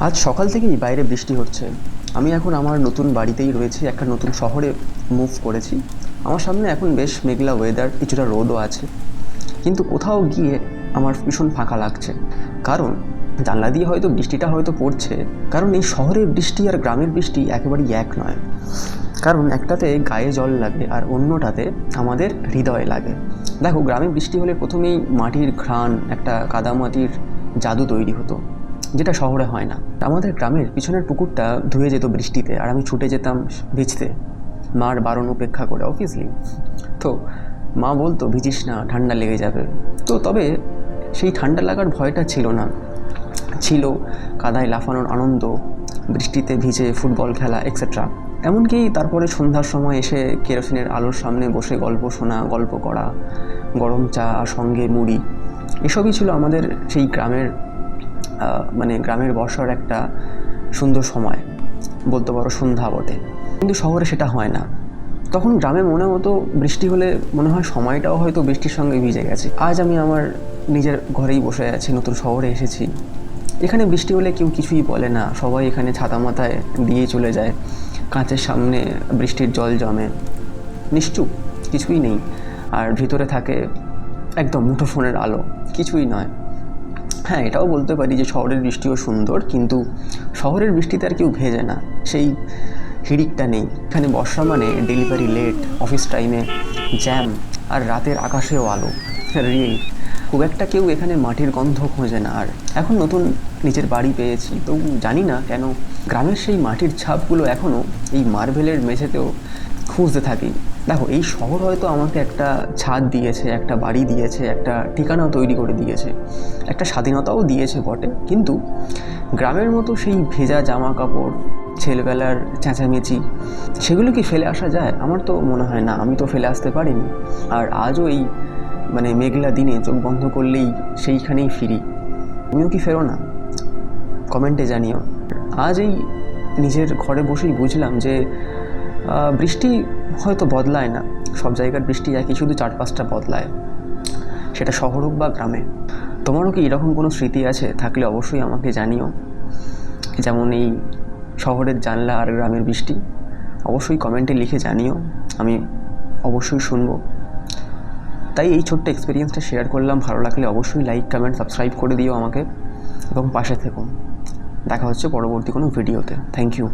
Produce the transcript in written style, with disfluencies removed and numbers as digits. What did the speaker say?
আজ সকাল থেকেই বাইরে বৃষ্টি হচ্ছে। আমি এখন আমার নতুন বাড়িতেই রয়েছি, একটা নতুন শহরে মুভ করেছি। আমার সামনে এখন বেশ মেঘলা ওয়েদার, কিছুটা রোদও আছে, কিন্তু কোথাও গিয়ে আমার ভীষণ ফাঁকা লাগছে। কারণ জানলা দিয়ে হয়তো বৃষ্টিটা হয়তো পড়ছে, কারণ এই শহরের বৃষ্টি আর গ্রামের বৃষ্টি একেবারেই এক নয়। কারণ একটাতে গায়ে জল লাগে আর অন্যটাতে আমাদের হৃদয়ে লাগে। দেখো, গ্রামে বৃষ্টি হলে প্রথমেই মাটির ঘ্রাণ, একটা কাদামাটির জাদু তৈরি হতো, যেটা শহরে হয় না। আমাদের গ্রামের পিছনের পুকুরটা ধুয়ে যেত বৃষ্টিতে, আর আমি ছুটে যেতাম ভিজতে, মার বারণ উপেক্ষা করে অফিসলি। তো মা বলতো, ভিজিস না, ঠান্ডা লেগে যাবে। তবে সেই ঠান্ডা লাগার ভয়টা ছিল না, ছিল কাদায় লাফানোর আনন্দ, বৃষ্টিতে ভিজে ফুটবল খেলা এক্সেট্রা। এমনকি তারপরে সন্ধ্যার সময় এসে কেরোসিনের আলোর সামনে বসে গল্প শোনা, গল্প করা, গরম চা আর সঙ্গে মুড়ি, এসবই ছিল আমাদের সেই গ্রামের বর্ষার একটা সুন্দর সময়, বলতে পারো সন্ধ্যা বটে। কিন্তু শহরে সেটা হয় না। তখন গ্রামে মনে হতো বৃষ্টি হলে মনে হয় সময়টাও হয়তো বৃষ্টির সঙ্গে ভিজে গেছে। আজ আমি আমার নিজের ঘরেই বসে আছি, নতুন শহরে এসেছি। এখানে বৃষ্টি হলে কেউ কিছুই বলে না, সবাই এখানে ছাতা মাথায় দিয়ে চলে যায়। কাঁচের সামনে বৃষ্টির জল জমে, নিশ্চুপ, কিছুই নেই। আর ভিতরে থাকে একদম মুঠোফোনের আলো, কিছুই নয়। হ্যাঁ, এটাও বলতে পারি যে শহরের বৃষ্টিও সুন্দর, কিন্তু শহরের বৃষ্টিতে আর কেউ ভেজে না, সেই হিড়িকটা নেই। এখানে বর্ষা মানে ডেলিভারি লেট, অফিস টাইমে জ্যাম, আর রাতের আকাশেও আলো। রিয়েল খুব একটা কেউ এখানে মাটির গন্ধ খোঁজে না। আর এখন নতুন নিজের বাড়ি পেয়েছি, তো জানি না কেন গ্রামের সেই মাটির ছাপগুলো এখনও এই মার্বেলের মেঝেতেও খুঁজতে থাকি। দেখো, এই শহর হয়তো আমাকে একটা ছাদ দিয়েছে, একটা বাড়ি দিয়েছে, একটা ঠিকানাও তৈরি করে দিয়েছে, একটা স্বাধীনতাও দিয়েছে বটে, কিন্তু গ্রামের মতো সেই ভেজা জামা কাপড়, ছেলেবেলার চেঁচামেচি, সেগুলো কি ফেলে আসা যায়? আমার তো মনে হয় না, আমি তো ফেলে আসতে পারিনি। আর আজও এই মেঘলা দিনে চোখ বন্ধ করলেই সেইখানেই ফিরি। তুমিও কি ফেরো না? কমেন্টে জানিও। আজ এই নিজের ঘরে বসেই বুঝলাম যে বৃষ্টি হয়তো বদলায় না, সব জায়গার বৃষ্টি একই, শুধু চারপাশটা বদলায়, সেটা শহর হোক বা গ্রামে। তোমারও কি এরকম কোনো স্মৃতি আছে? থাকলে অবশ্যই আমাকে জানিও। যেমন এই শহরের জানলা আর গ্রামের বৃষ্টি, অবশ্যই কমেন্টে লিখে জানিও, আমি অবশ্যই শুনবো। তাই এই ছোট্ট এক্সপিরিয়েন্সটা শেয়ার করলাম। ভালো লাগলে অবশ্যই লাইক, কমেন্ট, সাবস্ক্রাইব করে দিও আমাকে, এবং পাশে থেকো। দেখা হচ্ছে পরবর্তী কোনো ভিডিওতে। Thank you.